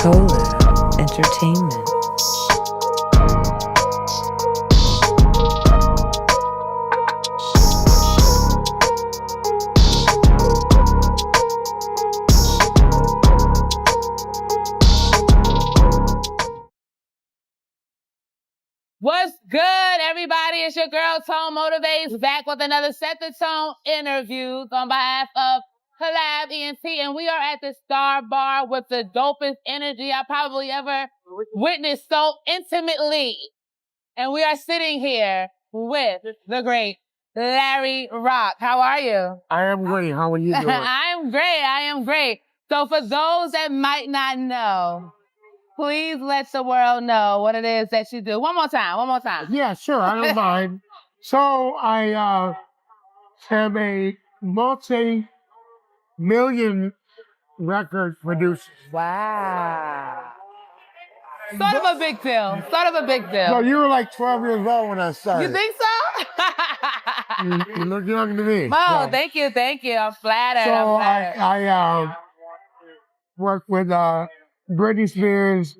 Collab Entertainment. What's good, everybody? It's your girl, Tone Motivates, back with another Set the Tone interview on behalf of Collab ENT, and we are at the Star Bar with the dopest energy I probably ever witnessed so intimately. And we are sitting here with the great Larry Rock. How are you? I am great. How are you doing? I am great. So for those that might not know, please let the world know what it is that you do. One more time. Yeah, sure. I don't mind. So I am a multi-million record producer. Wow. Sort of a big deal. So you were like 12 years old when I started. You think so? You look young to me. Oh, So- thank you. I'm flattered. So I worked with Britney Spears,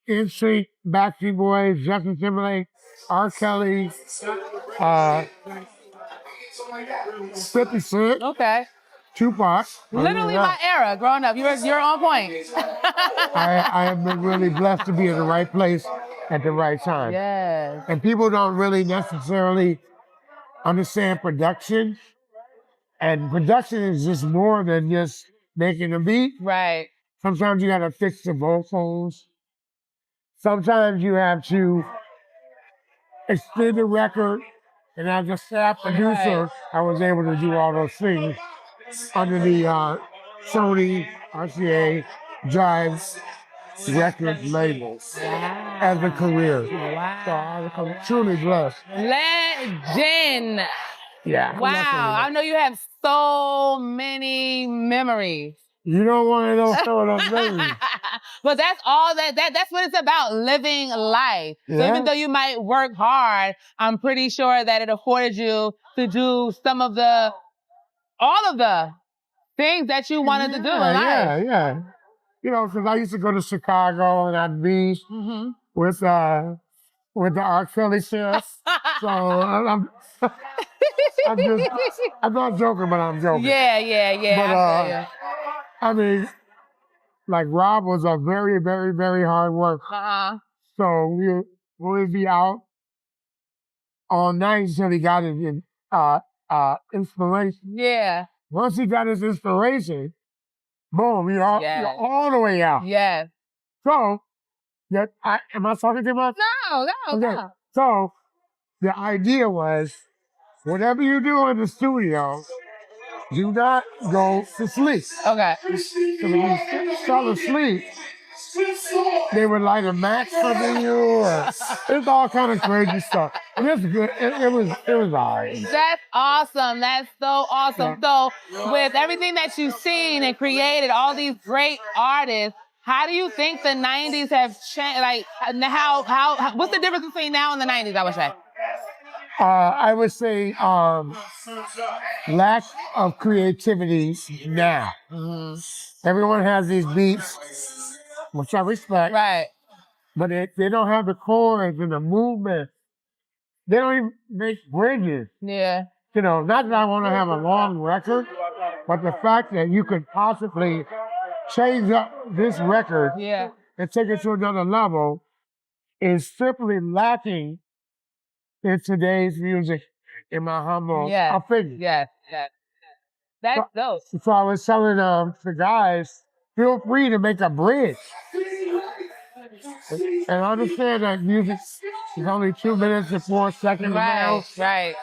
NSYNC, Backstreet Boys, Justin Timberlake, R. Kelly, 50 Cent, Okay. Tupac. Literally my era growing up. You're on point. I have been really blessed to be in the right place at the right time. Yes. And people don't really necessarily understand production. And production is just more than just making a beat. Right. Sometimes you gotta fix the vocals. Sometimes you have to extend the record. And as a staff producer, I was able to do all those things under the Sony, RCA, Jive record labels as a career. Wow. So I'm truly blessed. Legend. Yeah. Wow. I know you have so many memories. You don't want to know some of those things. But that's all that's what it's about, living life. So Yeah. even though you might work hard, I'm pretty sure that it afforded you to do all of the things that you wanted to do in life. Yeah. You know, because I used to go to Chicago and I'd be with the R. Kelly show. So I'm not joking, but I'm joking. Yeah. But I mean, like Rob was a very, very, very hard worker. So we'd be out all night until he got his inspiration. Yeah. Once he got his inspiration, boom, you're all the way out. Yes. So, am I talking too much? No. So, the idea was, whatever you do in the studio, do not go to sleep. Okay. Because if you fell asleep, they would light a match for you. It's all kind of crazy stuff. And it's good. It was all right. That's awesome. That's so awesome. Yeah. So with everything that you've seen and created, all these great artists, how do you think the 90s have changed? Like, what's the difference between now and the 90s, I would say? I would say lack of creativity now. Everyone has these beats, which I respect. Right. But they don't have the chords and the movement. They don't even make bridges. Yeah. You know, not that I want to have a long record, but the fact that you could possibly change up this record and take it to another level is simply lacking in today's music, in my humble opinion. Yes. That's dope. So I was telling the guys, feel free to make a bridge. And understand that music is only 2 minutes and 4 seconds now. Right.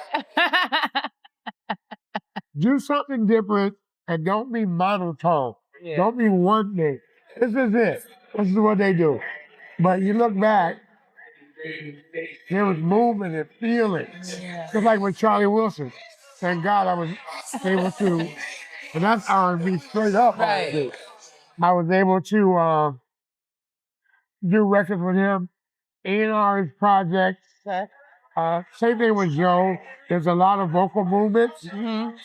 Do something different and don't be monotone. Yeah. Don't be one thing. This is it. This is what they do. But you look back, there was movement and feeling. Just like with Charlie Wilson. Thank God I was able to, and that's R&B straight up. Right. I was able to do records with him, A&R his projects. Same thing with Joe. There's a lot of vocal movements.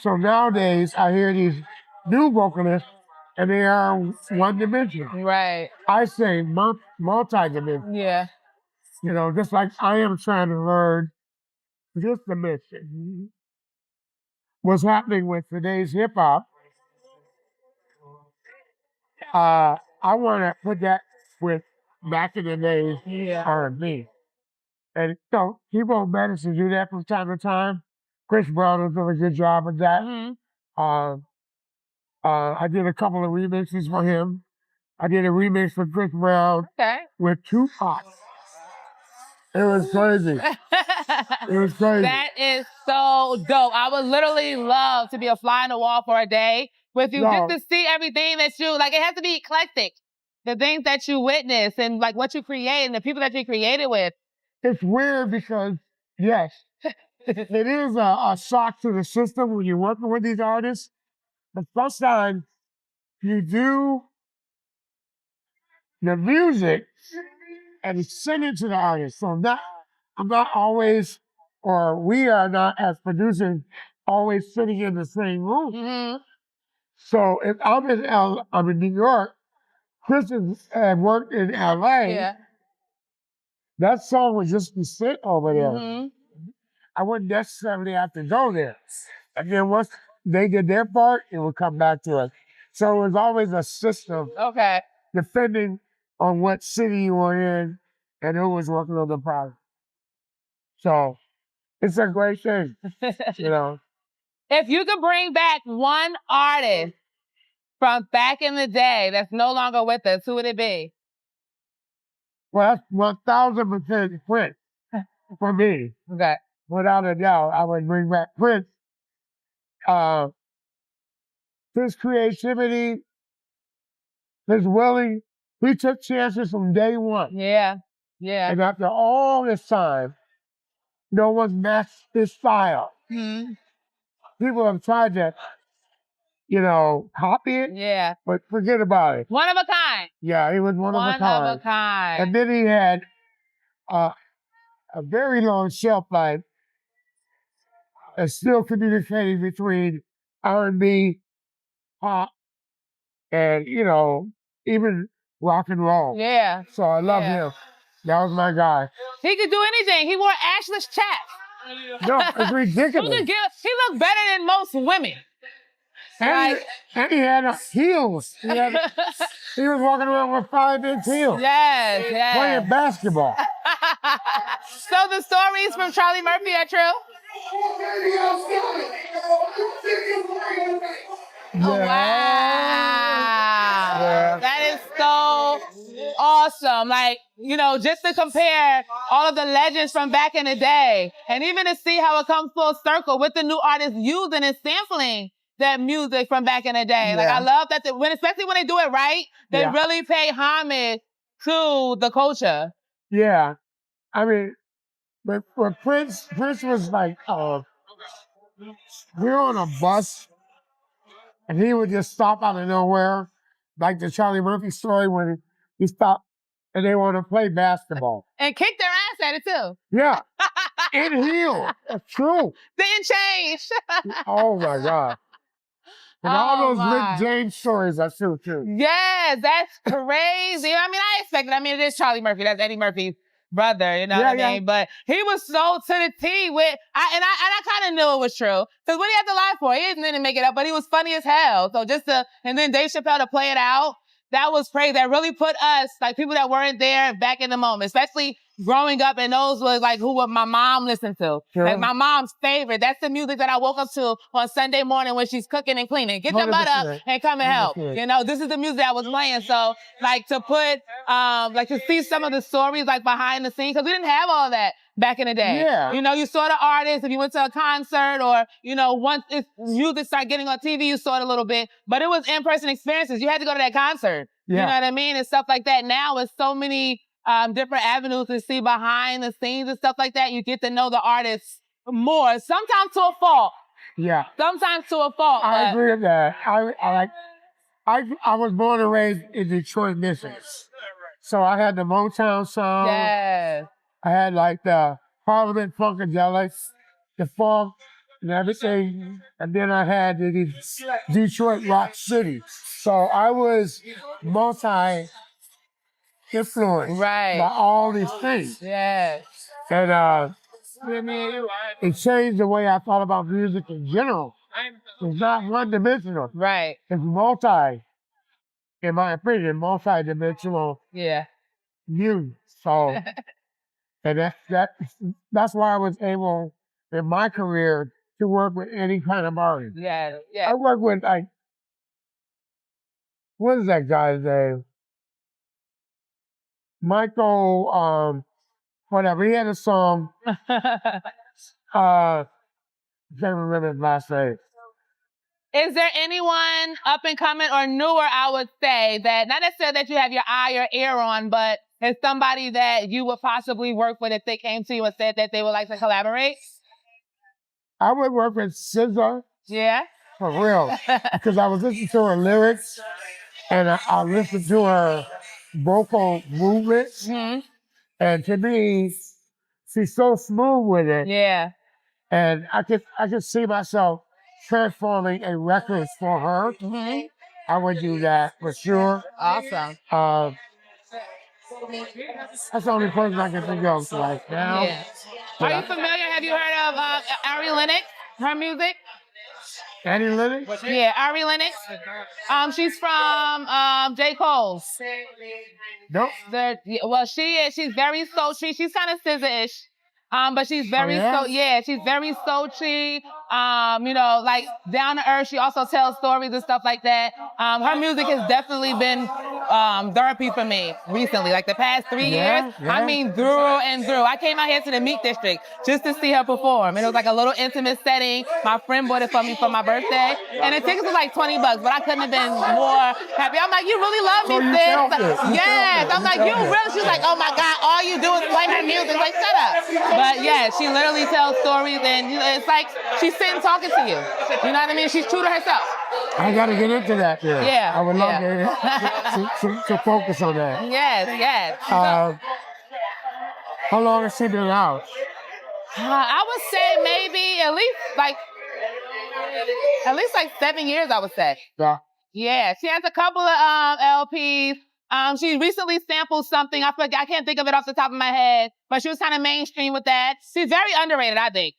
So nowadays, I hear these new vocalists and they are one-dimensional. Right. I say multi-dimensional. Yeah. You know, just like I am trying to learn this dimension. What's happening with today's hip hop? I want to put that with back in the days R&B. And so people manage to do that from time to time. Chris Brown has done a good job of that. Mm-hmm. I did a couple of remixes for him. I did a remix for Chris Brown with Tupac. It was crazy. It was crazy. That is so dope. I would literally love to be a fly on the wall for a day with you, just to see everything that you, like, it has to be eclectic. The things that you witness and like what you create and the people that you created with. It's weird because, yes, it is a shock to the system when you're working with these artists. But sometimes you do the music and send it to the artist. So I'm not always, or we are not as producers always sitting in the same room. Mm-hmm. So if I'm in New York, Chris had worked in LA. Yeah. That song would just be sit over there. Mm-hmm. I wouldn't necessarily have to go there. And then once they did their part, it would come back to us. So it was always a system. Okay. Depending on what city you were in and who was working on the project. So it's a great thing, you know. If you could bring back one artist from back in the day that's no longer with us, who would it be? Well, that's 1,000% Prince for me. Okay. Without a doubt, I would bring back Prince. His creativity, his willing, he took chances from day one. Yeah. Yeah. And after all this time, no one's matched his style. Mm-hmm. People have tried to, you know, copy it. Yeah. But forget about it. One of a kind. Yeah, he was one of a kind. One of a kind. And then he had a very long shelf life and still communicating between R&B, pop, and, you know, even rock and roll. Yeah. So I love him. That was my guy. He could do anything. He wore ashless chaps. No, it's ridiculous. He looked better than most women. And he had heels. He was walking around with 5-inch heels. Yes. Playing basketball. So the stories from Charlie Murphy are true? Yeah. Wow. Yeah. That is so awesome. Like, you know, just to compare all of the legends from back in the day and even to see how it comes full circle with the new artists using and sampling that music from back in the day. Like, I love that, especially when they do it right, they really pay homage to the culture. Yeah. I mean, but Prince was like, we were on a bus and he would just stop out of nowhere, like the Charlie Murphy story when he stopped and they want to play basketball. And kick their ass at it too. Yeah. In heels. That's true. Didn't change. Oh my God. And all those Rick James stories are true too. Yes, that's crazy. I mean, I expected. I mean, it is Charlie Murphy. That's Eddie Murphy's brother, you know what I mean? But he was so to the T with, I kind of knew it was true. Because what he had to lie for? He didn't make it up, but he was funny as hell. So and then Dave Chappelle to play it out, that was crazy. That really put us, like people that weren't there, back in the moment, especially growing up, and those was like who my mom listened to. Sure. Like my mom's favorite. That's the music that I woke up to on Sunday morning when she's cooking and cleaning. Get your butt up and come and help. 100%. You know, this is the music that was playing. So like to put, like to see some of the stories like behind the scenes, because we didn't have all that back in the day. Yeah. You know, you saw the artist, if you went to a concert or, you know, once music started getting on TV, you saw it a little bit, but it was in-person experiences. You had to go to that concert. Yeah. You know what I mean? And stuff like that. Now it's so many different avenues to see behind the scenes and stuff like that. You get to know the artists more, sometimes to a fault. Yeah. Sometimes to a fault. I agree with that. I was born and raised in Detroit, Michigan. So I had the Motown sound. Yes. I had like the Parliament Funkadelics, the funk, and everything. And then I had the Detroit Rock City. So I was multi-influenced Right. by all these things. Yes. And it changed the way I thought about music in general. It's not one-dimensional. Right. It's in my opinion, multi-dimensional Yeah. music. So, and that's why I was able in my career to work with any kind of artist. Yeah. Yeah. I work with what is that guy's name? Michael, whatever. He had a song. Can't remember his last name. Is there anyone up and coming or newer, I would say, that not necessarily that you have your eye or ear on, but is somebody that you would possibly work with if they came to you and said that they would like to collaborate? I would work with SZA. Yeah. For real. Because I was listening to her lyrics and I listened to her vocal movements. Mm-hmm. And to me, she's so smooth with it. Yeah. And I could see myself transforming a record for her. Mm-hmm. I would do that for sure. Awesome. That's the only person I can think of right now. Yeah. Are you familiar? Have you heard of Ari Lennox? Her music? Annie Lennox? Yeah, Ari Lennox. She's from J. Cole's. Nope. Well, she's very sultry. She's kind of SZA-ish. But she's very she's very sultry. Like down to earth. She also tells stories and stuff like that. Her music has definitely been therapy for me recently, like the past 3 years. Yeah. I mean, through and through. I came out here to the Meat District just to see her perform. And it was like a little intimate setting. My friend bought it for me for my birthday. And the tickets was like $20, but I couldn't have been more happy. I'm like, you really love me, sis. Yes. I'm like, you really? She's like, oh my God, all you do is play her music. Like, shut up. But yeah, she literally tells stories and it's like she's sitting talking to you. You know what I mean? She's true to herself. I got to get into that there. Yeah. I would love to focus on that. Yes. How long has she been out? I would say maybe at least like 7 years, I would say. Yeah. Yeah, she has a couple of LPs. She recently sampled something. I can't think of it off the top of my head, but she was kind of mainstream with that. She's very underrated, I think.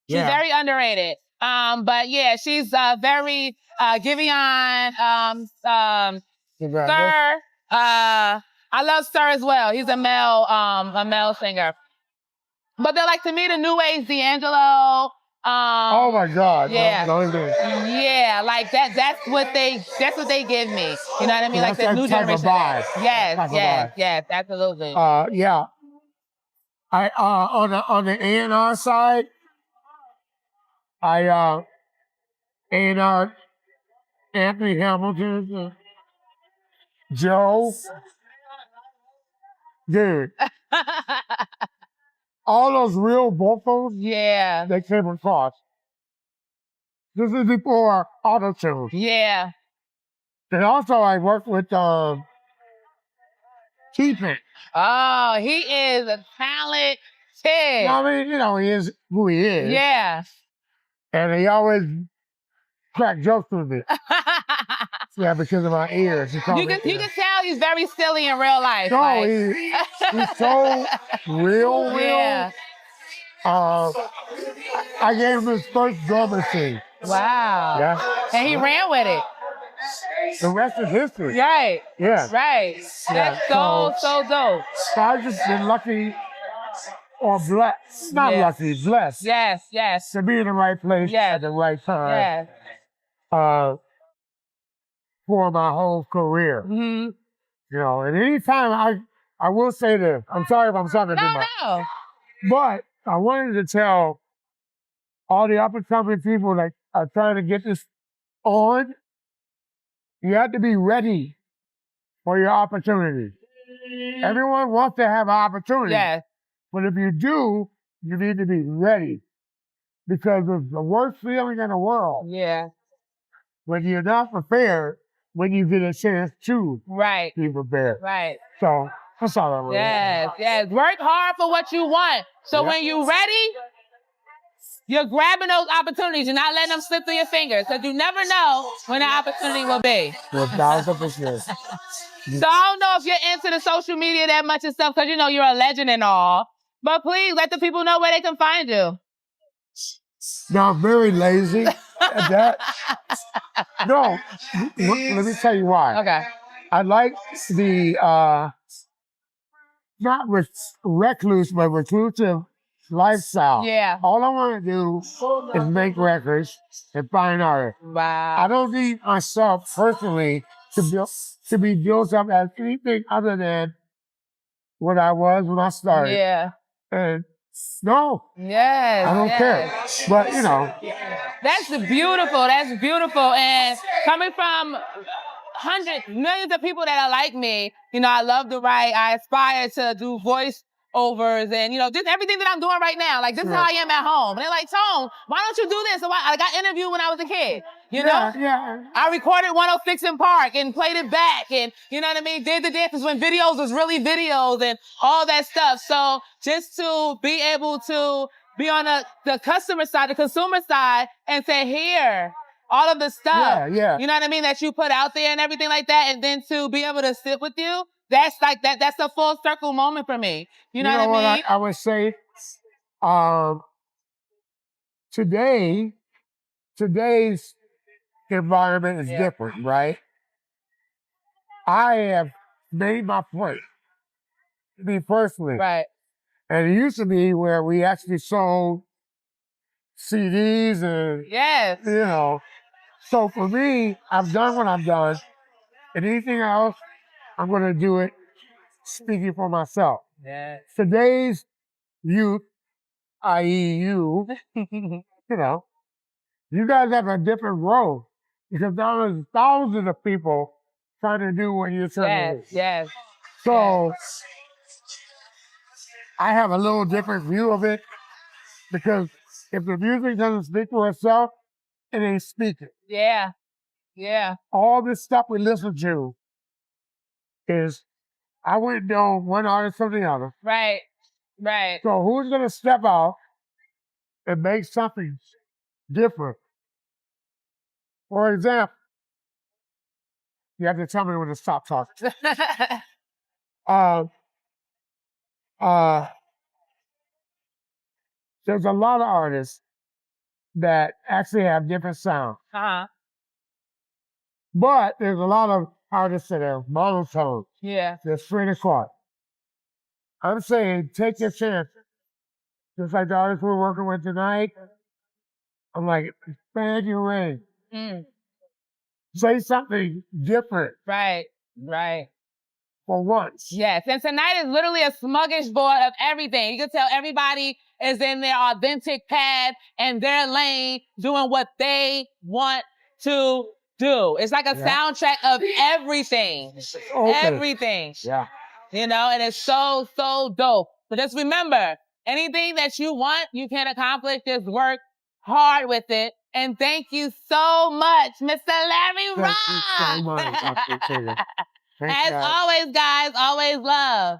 She's very underrated. But yeah, she's very Giveon, Sir. I love Sir as well. He's a male singer. But they're like, to me, the new age D'Angelo. Oh my God! Yeah, don't even. Yeah, like that's what they give me. You know what I mean? Like the new generation. Yes, absolutely. Yeah. I on the A&R side, I A&R Anthony Hamilton, Joe, dude. All those real vocals that came across. This is before auto-tune. Yeah. And also I worked with T-Pain. Oh, he is a talented. I mean, he is who he is. Yeah. And he always cracked jokes with me. Yeah, because of my ears. You can tell he's very silly in real life. No, like. he's so real. Yeah. I gave him his first drum machine. Wow. Yeah. And he ran with it. The rest is history. Right. Yeah. Right. That's so dope. So I've just been lucky or blessed. Not lucky, blessed. Yes. To be in the right place at the right time. Yes. For my whole career. Mm-hmm. And anytime I will say this, I'm sorry if I'm talking too much. No. But I wanted to tell all the up-and-coming people that are trying to get this on, you have to be ready for your opportunity. Everyone wants to have an opportunity. Yes. But if you do, you need to be ready. Because it's the worst feeling in the world. Yeah. When you're not prepared, when you get a chance to be prepared. Right. So that's all I want. Yes. Work hard for what you want. So when you're ready, You're grabbing those opportunities. You're not letting them slip through your fingers because you never know when the opportunity will be. 1,000%. So I don't know if you're into the social media that much and stuff because, you know, you're a legend and all. But please let the people know where they can find you. No, I'm very lazy at that. No, let me tell you why. Okay. I like the, not recluse, but reclusive lifestyle. Yeah. All I want to do is make records and find artists. Wow. I don't need myself personally to be built up as anything other than what I was when I started. Yeah. And no, Yes. I don't care. But you know, That's beautiful. That's beautiful. And coming from hundreds, millions of people that are like me, you know, I love to write. I aspire to do voice overs and, you know, just everything that I'm doing right now. Like, this is how I am at home. And they're like, Tone, why don't you do this? So I got interviewed when I was a kid, you know? Yeah. I recorded 106 in Park and played it back and, you know what I mean? Did the dances when videos was really videos and all that stuff. So just to be able to be on the customer side, the consumer side and say, here, all of the stuff, Yeah. you know what I mean, that you put out there and everything like that. And then to be able to sit with you, that's like that's a full circle moment for me. You know what I mean? I would say, today's environment is different, right? I have made my point, me personally. Right. And it used to be where we actually sold CDs and, Yes. you know. So for me, I've done what I've done. And anything else, I'm going to do it speaking for myself. Yes. Today's youth, i.e. you, you know, you guys have a different road because there's thousands of people trying to do what you're trying to do. Yes. So I have a little different view of it because if the music doesn't speak for itself, it ain't speaking. Yeah. All this stuff we listen to is, I wouldn't know one artist from the other. Right. So who's going to step out and make something different? For example, you have to tell me when to stop talking. There's a lot of artists that actually have different sounds. But there's a lot of artists that are monotone. Yeah. They're straight across. I'm saying take your chance. Just like the artists we're working with tonight. I'm like, expand your range. Say something different. Right. For once. Yes. And tonight is literally a smorgasbord of everything. You can tell everybody is in their authentic path and their lane doing what they want to do. It's like a soundtrack of everything. Everything. Yeah. You know, and it's so, so dope. But just remember, anything that you want, you can accomplish. Just work hard with it. And thank you so much, Mr. Larry Ross. Thank you so much. I appreciate it. As always, guys, always love.